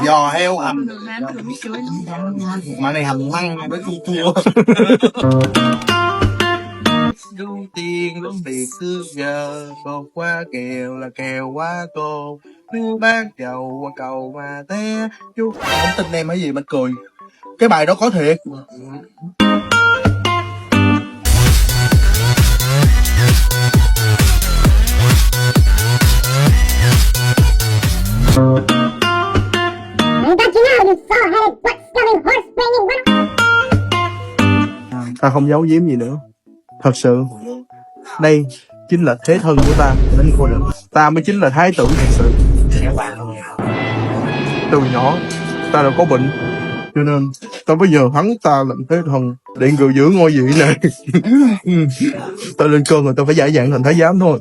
Giò heo hầm. Mà này hầm măng với chua chua. Đu tiên lúc việc cứ giờ, cột qua kèo là kèo quá cột. Nếu bác giàu qua cầu mà té. Chú không tin em hay gì mà cười. Cái bài đó có thiệt. Ta không giấu giếm gì nữa. Thật sự, đây chính là thế thân của ta. Ta mới chính là thái tử thật sự. Từ nhỏ, ta đã có bệnh. Cho nên, ta bây giờ hắn ta làm thế thân để ngự giữ ngôi vị này. Ta lên cơn rồi ta phải giả dạng thành thái giám thôi.